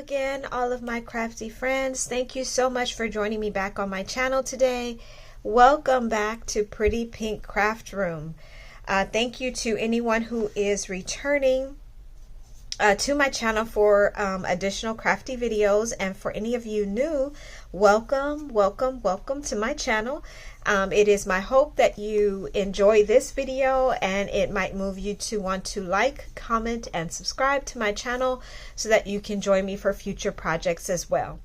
again, all of my crafty friends. Thank you so much for joining me back on my channel today. Welcome back to Pretty Pink Craft Room. Thank you to anyone who is returning to my channel for additional crafty videos, and for any of you new, welcome to my channel. It is my hope that you enjoy this video and it might move you to want to like, comment, and subscribe to my channel so that you can join me for future projects as well.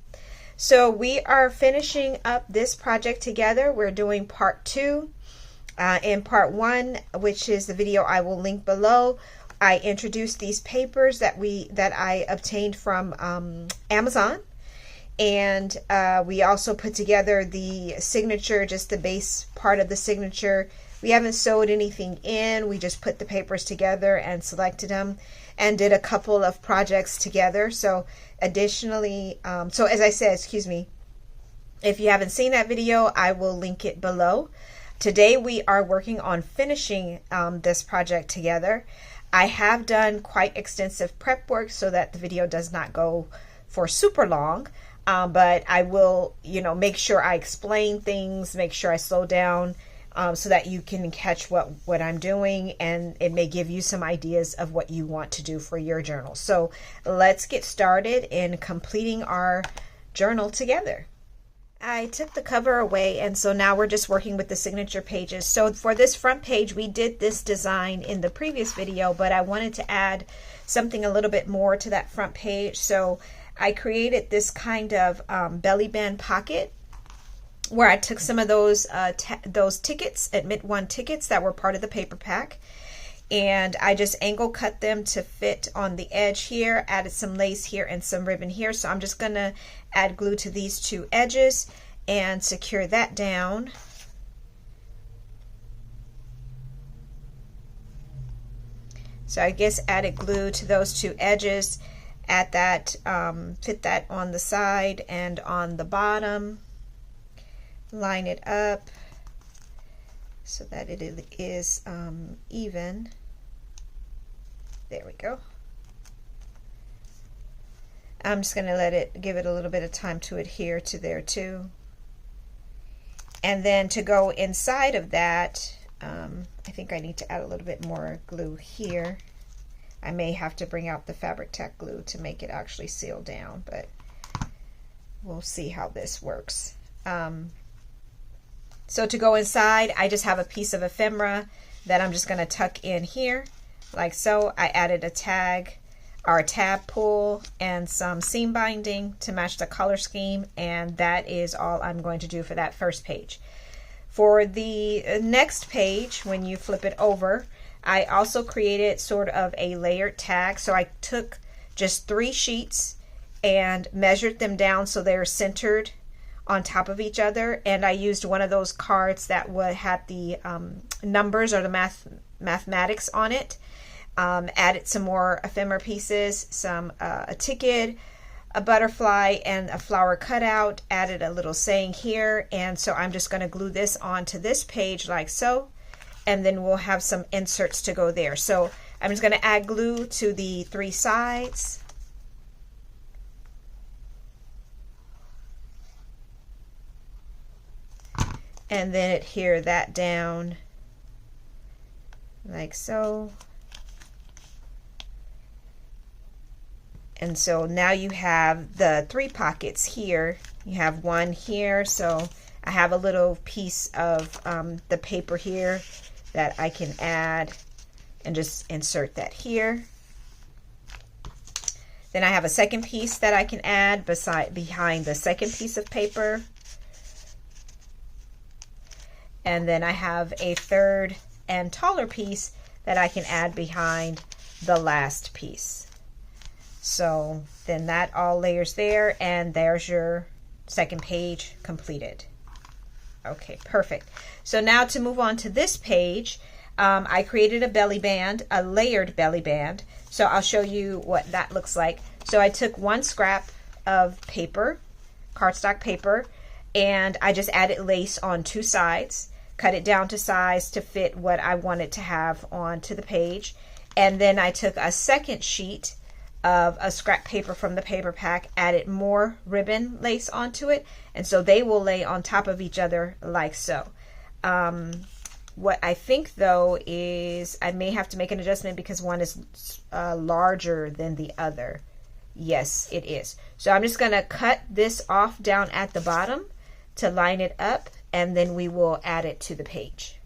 So we are finishing up this project together. We're doing part 2. In part 1, which is the video I will link below, I introduced these papers that I obtained from Amazon. And we also put together the signature, just the base part of the signature. We haven't sewed anything in. We just put the papers together and selected them and did a couple of projects together. So additionally, so as I said, excuse me, if you haven't seen that video, I will link it below. Today we are working on finishing this project together. I have done quite extensive prep work so that the video does not go for super long. But I will, make sure I explain things, make sure I slow down so that you can catch what I'm doing, and it may give you some ideas of what you want to do for your journal. So let's get started in completing our journal together. I took the cover away, and so now we're just working with the signature pages. So for this front page, we did this design in the previous video, but I wanted to add something a little bit more to that front page. So I created this kind of belly band pocket where I took some of those tickets, Admit One tickets that were part of the paper pack, and I just angle cut them to fit on the edge here, added some lace here and some ribbon here. So I'm just gonna add glue to these two edges and secure that down. So I guess added glue to those two edges. Add that, fit that on the side and on the bottom. Line it up so that it is even. There we go. I'm just going to give it a little bit of time to adhere to there too. And then to go inside of that, I think I need to add a little bit more glue here. I may have to bring out the Fabri-Tac glue to make it actually seal down, but we'll see how this works. So to go inside, I just have a piece of ephemera that I'm just going to tuck in here, like so. I added a tag or a tab pull and some seam binding to match the color scheme, and that is all I'm going to do for that first page. For the next page, when you flip it over, I also created sort of a layered tag. So I took just 3 sheets and measured them down so they're centered on top of each other, and I used one of those cards that would have the numbers or the mathematics on it. Added some more ephemera pieces, a ticket, a butterfly, and a flower cutout. Added a little saying here, and so I'm just going to glue this onto this page like so, and then we'll have some inserts to go there. So I'm just going to add glue to the 3 sides. And then adhere that down like so. And so now you have the 3 pockets here. You have one here, so I have a little piece of the paper here that I can add and just insert that here. Then I have a second piece that I can add behind the second piece of paper. And then I have a third and taller piece that I can add behind the last piece. So then that all layers there, and there's your second page completed. Okay, perfect. So now to move on to this page, I created a belly band, a layered belly band. So I'll show you what that looks like. So I took 1 scrap of paper, cardstock paper, and I just added lace on 2 sides, cut it down to size to fit what I wanted to have onto the page. And then I took a second sheet of a scrap paper from the paper pack, added more ribbon lace onto it, and so they will lay on top of each other like so. What I think though is I may have to make an adjustment because one is larger than the other. Yes, it is. So I'm just going to cut this off down at the bottom to line it up, and then we will add it to the page.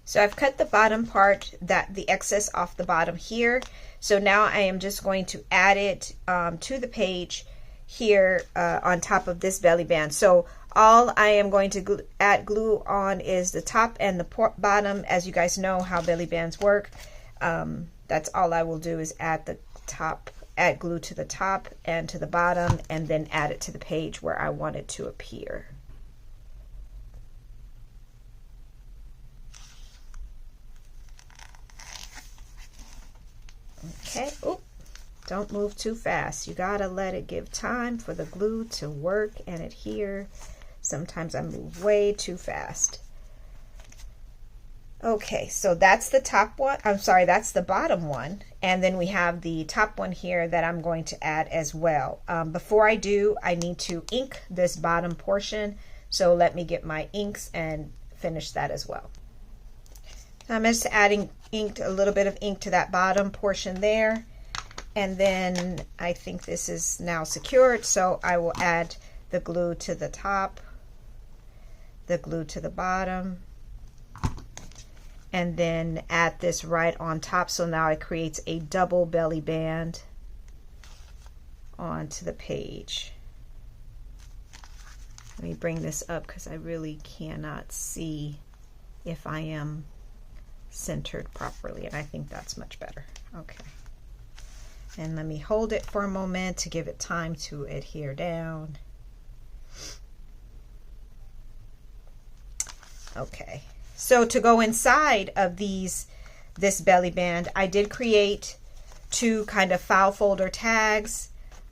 So I've cut the bottom part, the excess off the bottom here. So now I am just going to add it to the page here on top of this belly band. So all I am going to add glue on is the top and the bottom. As you guys know how belly bands work, that's all I will do is add glue to the top and to the bottom, and then add it to the page where I want it to appear. Okay, oh, don't move too fast. You gotta let it give time for the glue to work and adhere. Sometimes I move way too fast. Okay, so that's the top one. I'm sorry, that's the bottom one. And then we have the top one here that I'm going to add as well. Before I do, I need to ink this bottom portion. So let me get my inks and finish that as well. I'm just adding a little bit of ink to that bottom portion there. And then I think this is now secured. So I will add the glue to the top, the glue to the bottom, and then add this right on top. So now it creates a double belly band onto the page. Let me bring this up because I really cannot see if I am centered properly, and I think that's much better. Okay. And let me hold it for a moment to give it time to adhere down. Okay. So to go inside of this belly band, I did create two kind of file folder tags.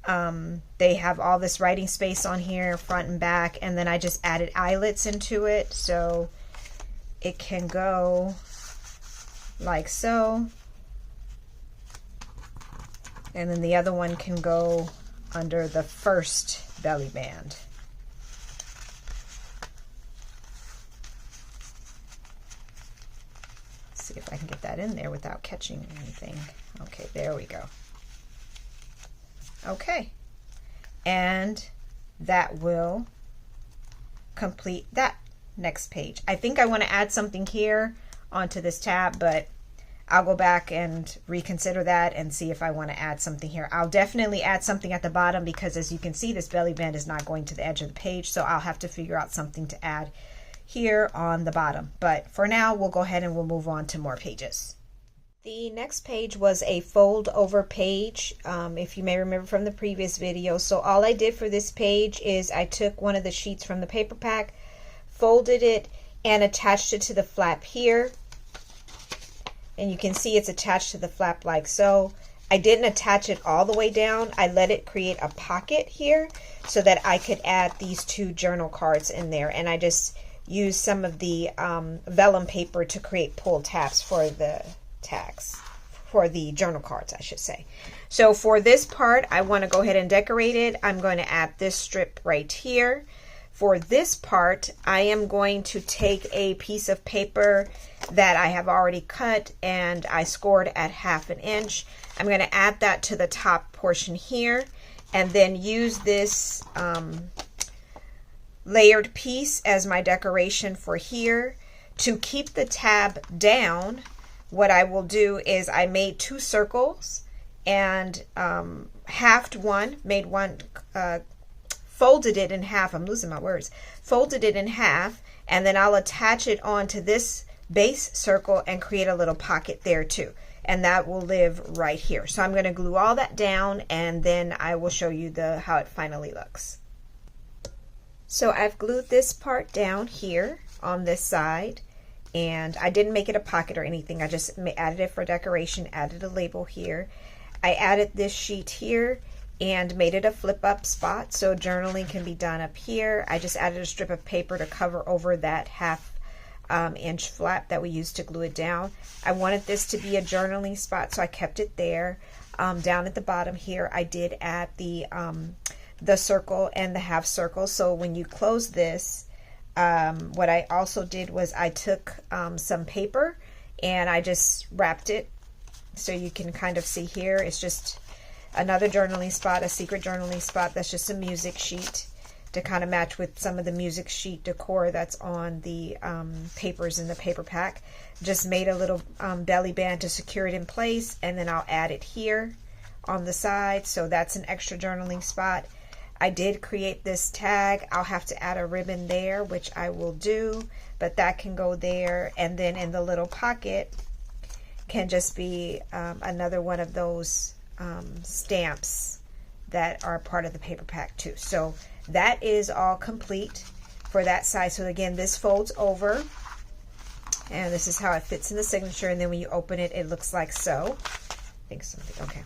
They have all this writing space on here, front and back, and then I just added eyelets into it so it can go like so. And then the other one can go under the first belly band. See if I can get that in there without catching anything. Okay, there we go. Okay, and that will complete that next page. I think I want to add something here onto this tab, but I'll go back and reconsider that and see if I want to add something here. I'll definitely add something at the bottom because, as you can see, this belly band is not going to the edge of the page, so I'll have to figure out something to add here on the bottom. But for now, we'll go ahead and we'll move on to more pages. The next page was a fold over page, if you may remember from the previous video. So all I did for this page is I took one of the sheets from the paper pack, folded it, and attached it to the flap here. And you can see it's attached to the flap like so. I didn't attach it all the way down. I let it create a pocket here so that I could add these two journal cards in there. And I just used some of the vellum paper to create pull tabs for the tags, for the journal cards, I should say. So for this part, I want to go ahead and decorate it. I'm going to add this strip right here. For this part, I am going to take a piece of paper that I have already cut and I scored at 1/2 inch. I'm going to add that to the top portion here and then use this layered piece as my decoration for here. To keep the tab down, what I will do is I made 2 circles and halved one, made one, folded it in half. I'm losing my words. Folded it in half, and then I'll attach it onto this base circle and create a little pocket there too. And that will live right here. So I'm going to glue all that down, and then I will show you how it finally looks. So I've glued this part down here on this side, and I didn't make it a pocket or anything. I just added it for decoration, added a label here. I added this sheet here and made it a flip up spot so journaling can be done up here. I just added a strip of paper to cover over that 1/2 inch flap that we used to glue it down. I wanted this to be a journaling spot, so I kept it there. down at the bottom here, I did add the circle and the half circle. So when you close this, what I also did was I took some paper and I just wrapped it. So you can kind of see here, it's just another journaling spot, a secret journaling spot. That's just a music sheet to kind of match with some of the music sheet decor that's on the papers in the paper pack. Just made a little belly band to secure it in place, and then I'll add it here on the side. So that's an extra journaling spot. I did create this tag. I'll have to add a ribbon there, which I will do, but that can go there. And then in the little pocket can just be another one of those stamps that are part of the paper pack too. So that is all complete for that side. So again, this folds over, and this is how it fits in the signature. And then when you open it, it looks like so. I think something, okay.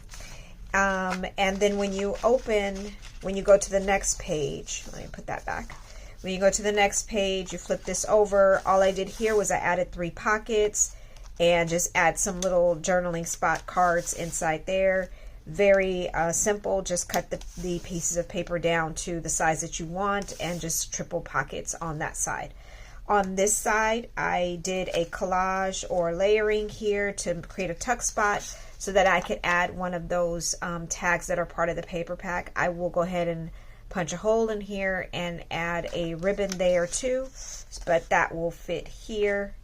And then when you go to the next page, let me put that back. When you go to the next page, you flip this over. All I did here was I added 3 pockets and just add some little journaling spot cards inside there. Very simple. Just cut the pieces of paper down to the size that you want and just triple pockets on that side. On this side, I did a collage or layering here to create a tuck spot so that I could add one of those tags that are part of the paper pack. I will go ahead and punch a hole in here and add a ribbon there too, but that will fit here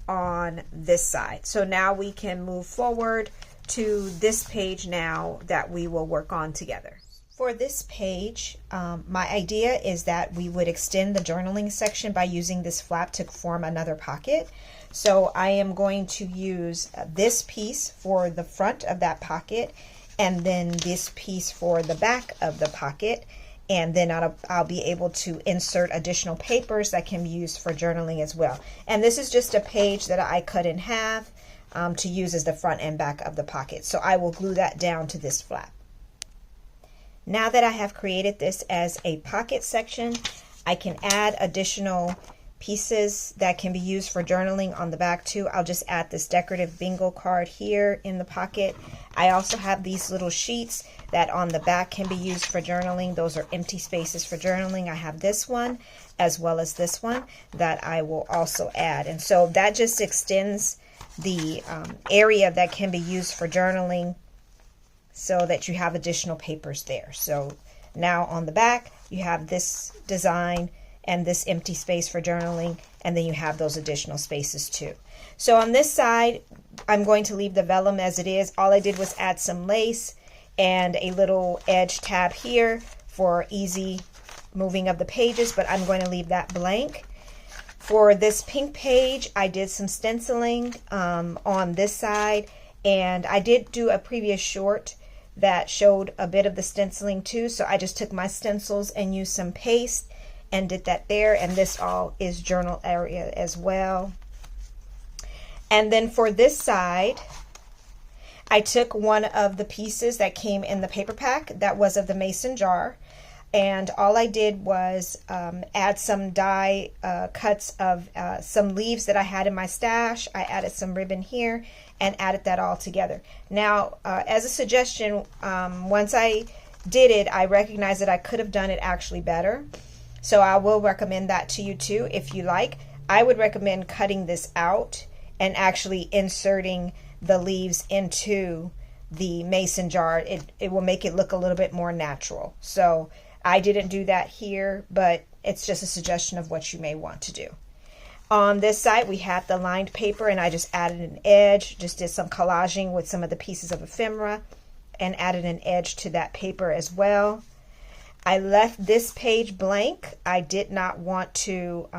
on this side. So now we can move forward to this page now that we will work on together. For this page, my idea is that we would extend the journaling section by using this flap to form another pocket. So I am going to use this piece for the front of that pocket, and then this piece for the back of the pocket. And then I'll be able to insert additional papers that can be used for journaling as well. And this is just a page that I cut in half to use as the front and back of the pocket. So I will glue that down to this flap. Now that I have created this as a pocket section, I can add additional pieces that can be used for journaling on the back too. I'll just add this decorative bingo card here in the pocket. I also have these little sheets that on the back can be used for journaling. Those are empty spaces for journaling. I have this one as well as this one that I will also add. And so that just extends the area that can be used for journaling so that you have additional papers there. So now on the back, you have this design and this empty space for journaling, and then you have those additional spaces too. So on this side, I'm going to leave the vellum as it is. All I did was add some lace and a little edge tab here for easy moving of the pages, but I'm going to leave that blank. For this pink page, I did some stenciling on this side, and I did do a previous short that showed a bit of the stenciling too, so I just took my stencils and used some paste and did that there, and this all is journal area as well. And then for this side, I took one of the pieces that came in the paper pack that was of the mason jar, and all I did was add some die cuts of some leaves that I had in my stash. I added some ribbon here and added that all together. Now, as a suggestion, once I did it, I recognized that I could have done it actually better. So I will recommend that to you too if you like. I would recommend cutting this out and actually inserting the leaves into the mason jar. It will make it look a little bit more natural. So I didn't do that here, but it's just a suggestion of what you may want to do. On this side, we have the lined paper, and I just added an edge, just did some collaging with some of the pieces of ephemera and added an edge to that paper as well. I left this page blank. I did not want to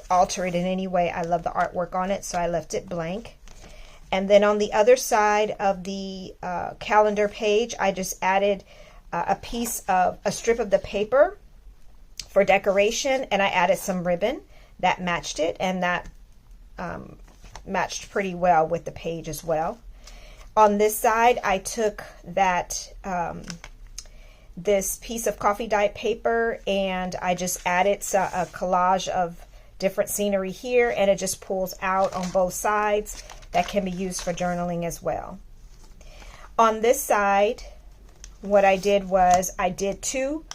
alter it in any way. I love the artwork on it, so I left it blank. And then on the other side of the calendar page, I just added a strip of the paper for decoration, and I added some ribbon that matched it, and that matched pretty well with the page as well. On this side, I took that this piece of coffee dyed paper, and I just added a collage of different scenery here, and it just pulls out on both sides. That can be used for journaling as well. On this side, what I did was I did 2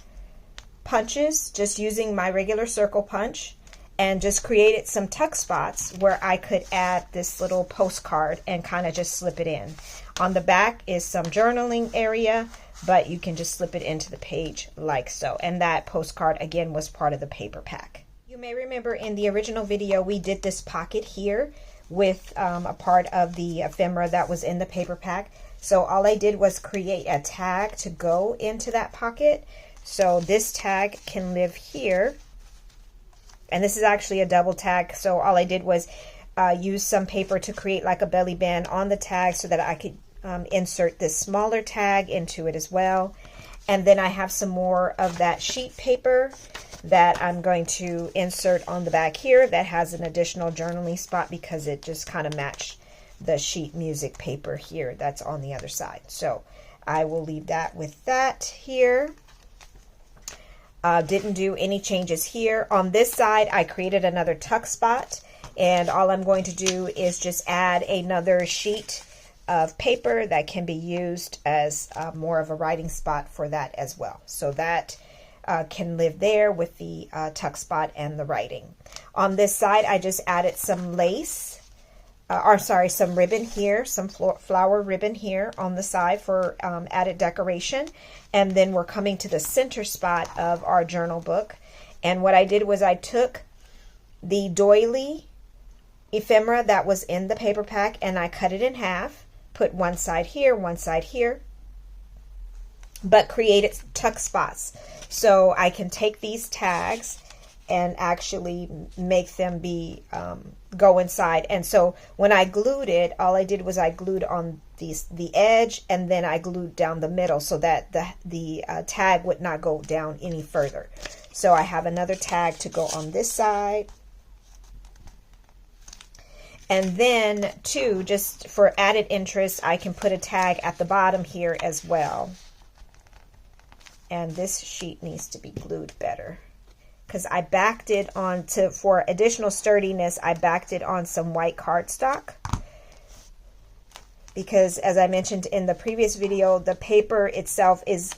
punches just using my regular circle punch, and just created some tuck spots where I could add this little postcard and kind of just slip it in. On the back is some journaling area, but you can just slip it into the page like so. And that postcard again was part of the paper pack. You may remember in the original video we did this pocket here with a part of the ephemera that was in the paper pack. So all I did was create a tag to go into that pocket. So this tag can live here. And this is actually a double tag. So all I did was use some paper to create like a belly band on the tag so that I could insert this smaller tag into it as well. And then I have some more of that sheet paper that I'm going to insert on the back here that has an additional journaling spot because it just kind of matched the sheet music paper here that's on the other side. So I will leave that with that here. Didn't do any changes here. On this side, I created another tuck spot, and all I'm going to do is just add another sheet of paper that can be used as more of a writing spot for that as well. So that can live there with the tuck spot and the writing. On this side, I just added some lace, some ribbon here, some flower ribbon here on the side for added decoration. And then we're coming to the center spot of our journal book. And what I did was I took the doily ephemera that was in the paper pack and I cut it in half, put one side here, but created tuck spots. So I can take these tags and actually make them be go inside. And so when I glued it, all I did was I glued on the edge, and then I glued down the middle so that the tag would not go down any further. So I have another tag to go on this side. And then too, just for added interest, I can put a tag at the bottom here as well. And this sheet needs to be glued better, because I backed it on for additional sturdiness, I backed it on some white cardstock. Because as I mentioned in the previous video, the paper itself is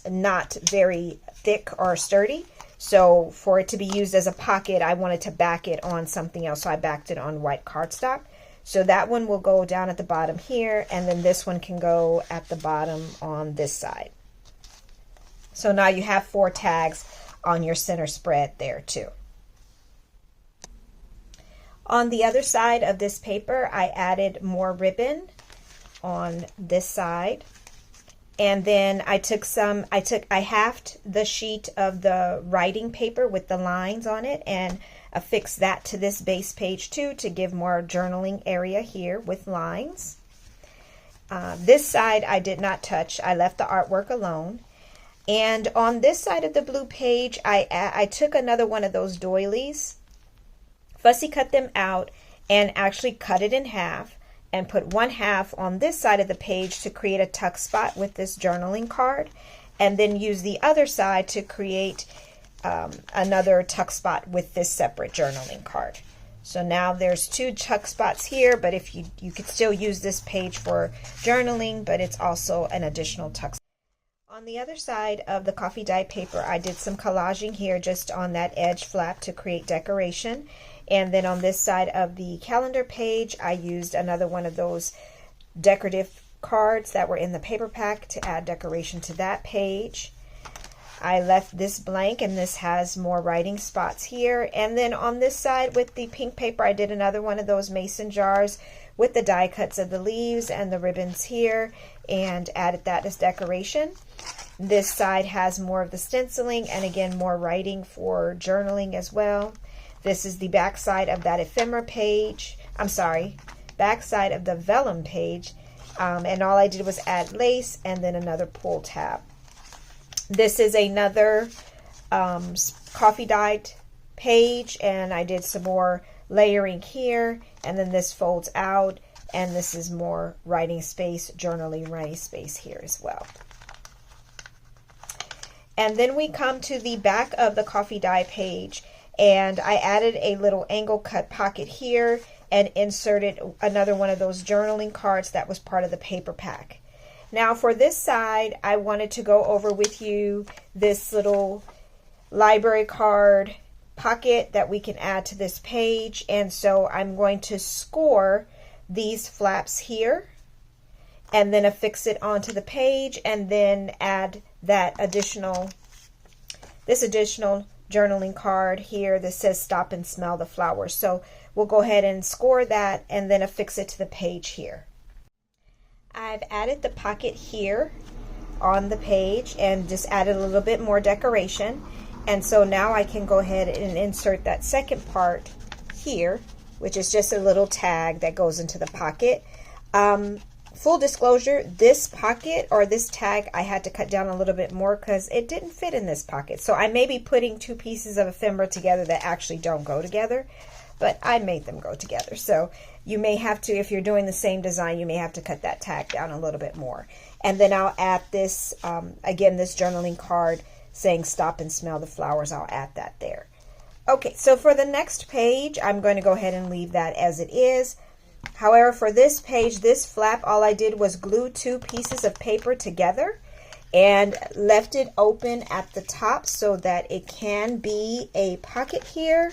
not very thick or sturdy. So for it to be used as a pocket, I wanted to back it on something else. So I backed it on white cardstock. So that one will go down at the bottom here, and then this one can go at the bottom on this side. So now you have 4 tags on your center spread there too. On the other side of this paper, I added more ribbon on this side. And then I halved the sheet of the writing paper with the lines on it and affixed that to this base page too to give more journaling area here with lines. This side I did not touch. I left the artwork alone. And on this side of the blue page, I took another one of those doilies, fussy cut them out, and actually cut it in half and put one half on this side of the page to create a tuck spot with this journaling card, and then use the other side to create another tuck spot with this separate journaling card. So now there's 2 tuck spots here, but if you could still use this page for journaling, but it's also an additional tuck spot. On the other side of the coffee dye paper, I did some collaging here just on that edge flap to create decoration. And then on this side of the calendar page, I used another one of those decorative cards that were in the paper pack to add decoration to that page. I left this blank, and this has more writing spots here. And then on this side with the pink paper, I did another one of those mason jars with the die cuts of the leaves and the ribbons here, and added that as decoration. This side has more of the stenciling, and again more writing for journaling as well. This is the back side of that ephemera page. Back side of the vellum page. And all I did was add lace and then another pull tab. This is another coffee dyed page, and I did some more layering here, and then this folds out, and this is more writing space, journaling writing space here as well. And then we come to the back of the coffee dye page, and I added a little angle cut pocket here and inserted another one of those journaling cards that was part of the paper pack. Now for this side, I wanted to go over with you this little library card pocket that we can add to this page. And so I'm going to score these flaps here and then affix it onto the page, and then add that additional journaling card here that says stop and smell the flowers. So we'll go ahead and score that and then affix it to the page here. I've added the pocket here on the page and just added a little bit more decoration. And so now I can go ahead and insert that second part here, which is just a little tag that goes into the pocket. Full disclosure, this pocket or this tag I had to cut down a little bit more because it didn't fit in this pocket. So I may be putting two pieces of ephemera together that actually don't go together, but I made them go together. So you may have to, if you're doing the same design, you may have to cut that tag down a little bit more. And then I'll add this, again, this journaling card saying stop and smell the flowers. I'll add that there. Okay, so for the next page, I'm going to go ahead and leave that as it is. However, for this page, this flap, all I did was glue two pieces of paper together and left it open at the top so that it can be a pocket here.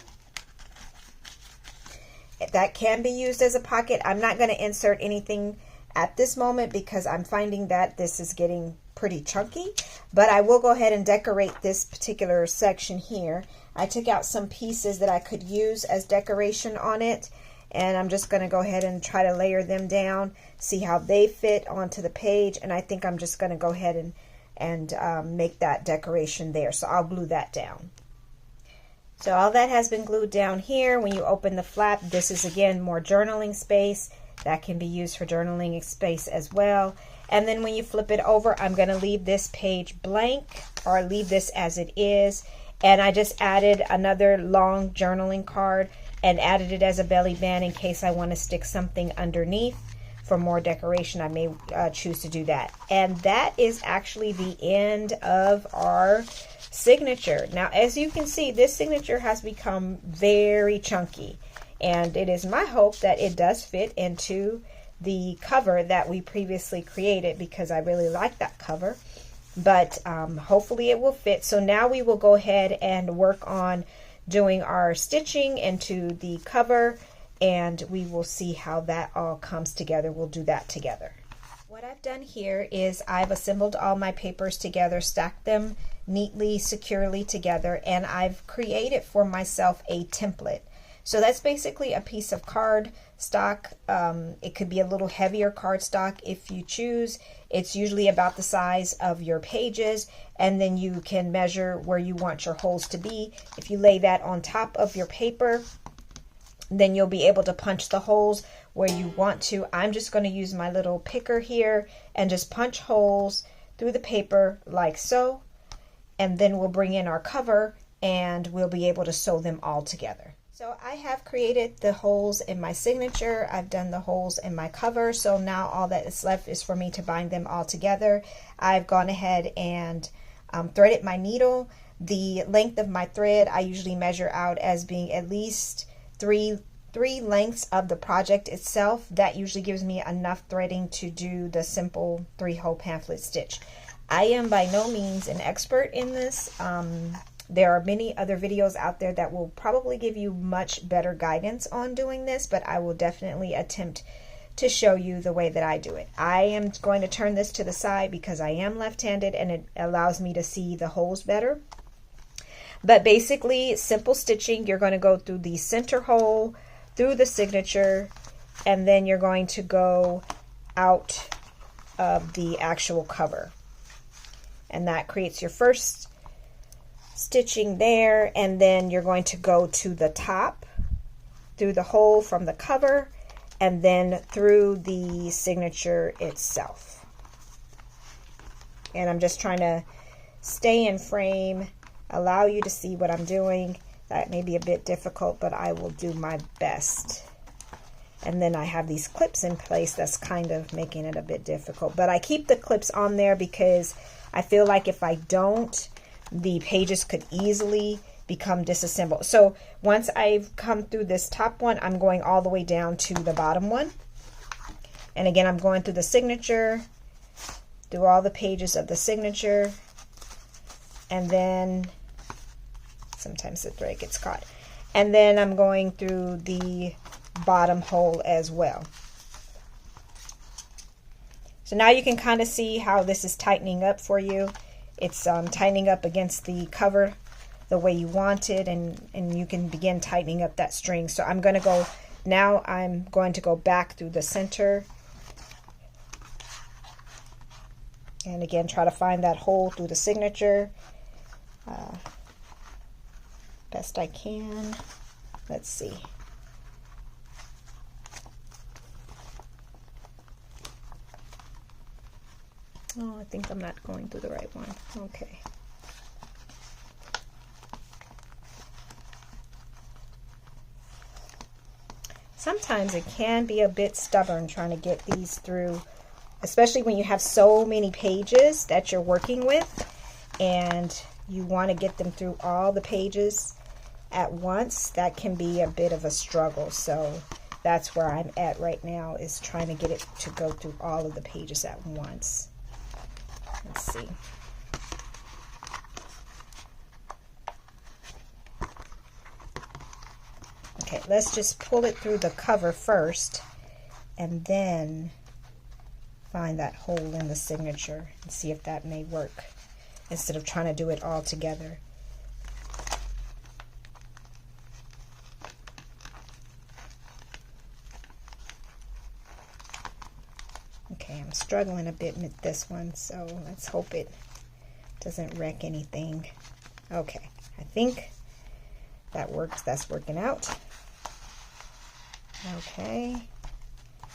That can be used as a pocket. I'm not going to insert anything at this moment because I'm finding that this is getting pretty chunky, but I will go ahead and decorate this particular section here. I took out some pieces that I could use as decoration on it, and I'm just going to go ahead and try to layer them down, see how they fit onto the page. And I think I'm just going to go ahead and make that decoration there. So I'll glue that down. So all that has been glued down here. When you open the flap, this is again more journaling space. That can be used for journaling space as well. And then when you flip it over, I'm going to leave this page blank, or leave this as it is. And I just added another long journaling card and added it as a belly band in case I want to stick something underneath for more decoration. I may choose to do that. And that is actually the end of our signature. Now, as you can see, this signature has become very chunky, and it is my hope that it does fit into the cover that we previously created, because I really like that cover. But hopefully it will fit. So now we will go ahead and work on doing our stitching into the cover, and we will see how that all comes together. We'll do that together. What I've done here is I've assembled all my papers together, stacked them neatly, securely together, and I've created for myself a template. So that's basically a piece of card stock. It could be a little heavier cardstock if you choose. It's usually about the size of your pages, and then you can measure where you want your holes to be. If you lay that on top of your paper, then you'll be able to punch the holes where you want to. I'm just going to use my little picker here and just punch holes through the paper like so, and then we'll bring in our cover and we'll be able to sew them all together. So I have created the holes in my signature. I've done the holes in my cover. So now all that is left is for me to bind them all together. I've gone ahead and threaded my needle. The length of my thread I usually measure out as being at least three lengths of the project itself. That usually gives me enough threading to do the simple 3-hole pamphlet stitch. I am by no means an expert in this. There are many other videos out there that will probably give you much better guidance on doing this, but I will definitely attempt to show you the way that I do it. I am going to turn this to the side because I am left-handed and it allows me to see the holes better. But basically, simple stitching, you're going to go through the center hole, through the signature, and then you're going to go out of the actual cover. And that creates your first stitching there, and then you're going to go to the top through the hole from the cover and then through the signature itself. And I'm just trying to stay in frame, allow you to see what I'm doing. That may be a bit difficult, but I will do my best. And then I have these clips in place that's kind of making it a bit difficult, but I keep the clips on there because I feel like if I don't, the pages could easily become disassembled. So once I've come through this top one, I'm going all the way down to the bottom one. And again, I'm going through the signature, through all the pages of the signature, and then sometimes the thread gets caught. And then I'm going through the bottom hole as well. So now you can kind of see how this is tightening up for you. It's tightening up against the cover the way you want it, and you can begin tightening up that string. So I'm going to go, now I'm going to go back through the center. And again, try to find that hole through the signature. Best I can. Let's see. Oh, I think I'm not going through the right one. Okay. Sometimes it can be a bit stubborn trying to get these through, especially when you have so many pages that you're working with and you want to get them through all the pages at once. That can be a bit of a struggle. So that's where I'm at right now, is trying to get it to go through all of the pages at once. Let's see. Okay, let's just pull it through the cover first and then find that hole in the signature and see if that may work instead of trying to do it all together. Okay, I'm struggling a bit with this one, so let's hope it doesn't wreck anything. Okay, I think that works. That's working out. Okay,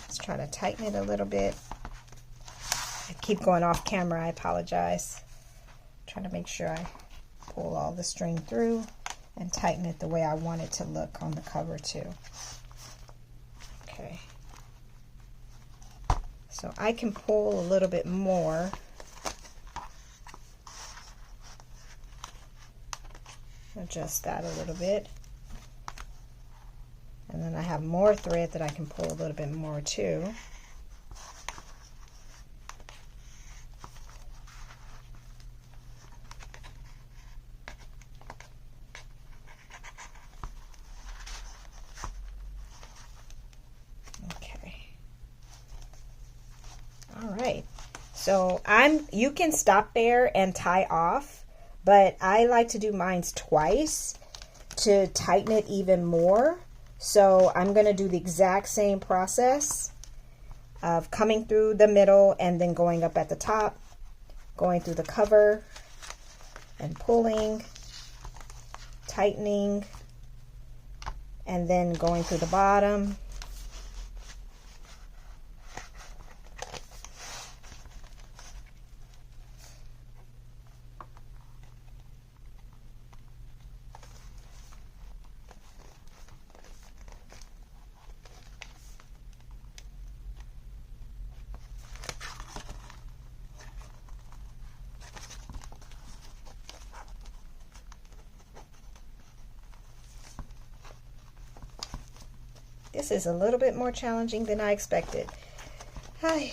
let's try to tighten it a little bit. I keep going off camera, I apologize. Trying to make sure I pull all the string through and tighten it the way I want it to look on the cover too. Okay. So I can pull a little bit more. Adjust that a little bit. And then I have more thread that I can pull a little bit more too. So you can stop there and tie off, but I like to do mine twice to tighten it even more. So I'm going to do the exact same process of coming through the middle and then going up at the top, going through the cover and pulling, tightening, and then going through the bottom. This is a little bit more challenging than I expected. Hi.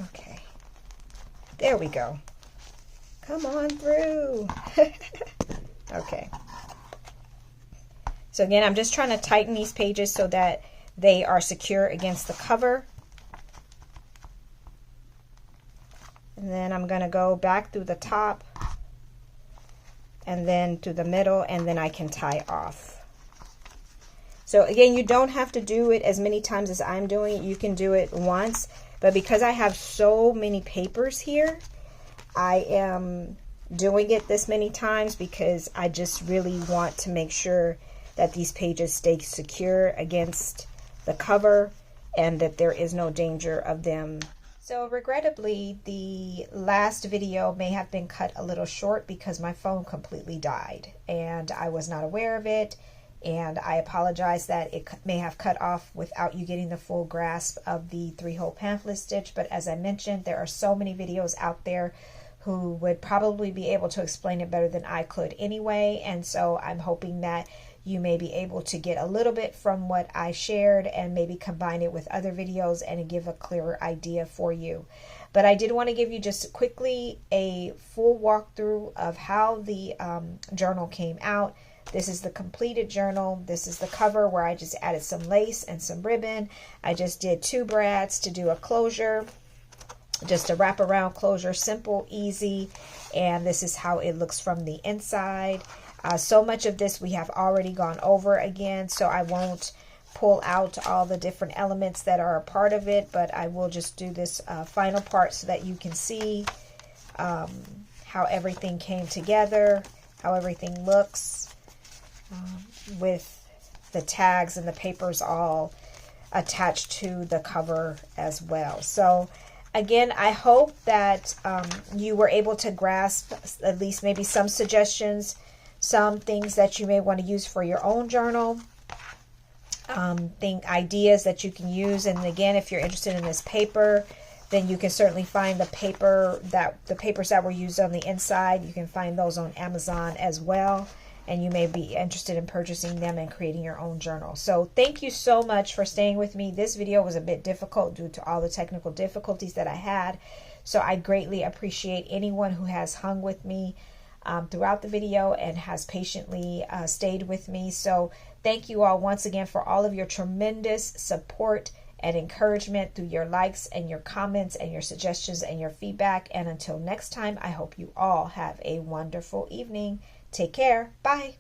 Okay. There we go. Come on through. Okay. So again, I'm just trying to tighten these pages so that they are secure against the cover. And then I'm going to go back through the top and then through the middle, and then I can tie off. So again, you don't have to do it as many times as I'm doing. You can do it once, but because I have so many papers here, I am doing it this many times because I just really want to make sure that these pages stay secure against the cover and that there is no danger of them. So regrettably, the last video may have been cut a little short because my phone completely died and I was not aware of it. And I apologize that it may have cut off without you getting the full grasp of the 3-hole pamphlet stitch. But as I mentioned, there are so many videos out there who would probably be able to explain it better than I could anyway. And so I'm hoping that you may be able to get a little bit from what I shared and maybe combine it with other videos and give a clearer idea for you. But I did want to give you just quickly a full walkthrough of how the journal came out. This is the completed journal. This is the cover where I just added some lace and some ribbon. I just did 2 brads to do a closure, just a wraparound closure, simple, easy. And this is how it looks from the inside. So much of this we have already gone over again, so I won't pull out all the different elements that are a part of it, but I will just do this final part so that you can see how everything came together, how everything looks with the tags and the papers all attached to the cover as well. So again, I hope that you were able to grasp at least maybe some suggestions, some things that you may want to use for your own journal. Ideas that you can use. And again, if you're interested in this paper, then you can certainly find the papers that were used on the inside. You can find those on Amazon as well, and you may be interested in purchasing them and creating your own journal. So thank you so much for staying with me. This video was a bit difficult due to all the technical difficulties that I had, so I greatly appreciate anyone who has hung with me throughout the video and has patiently stayed with me. So thank you all once again for all of your tremendous support and encouragement through your likes and your comments and your suggestions and your feedback. And until next time, I hope you all have a wonderful evening. Take care. Bye.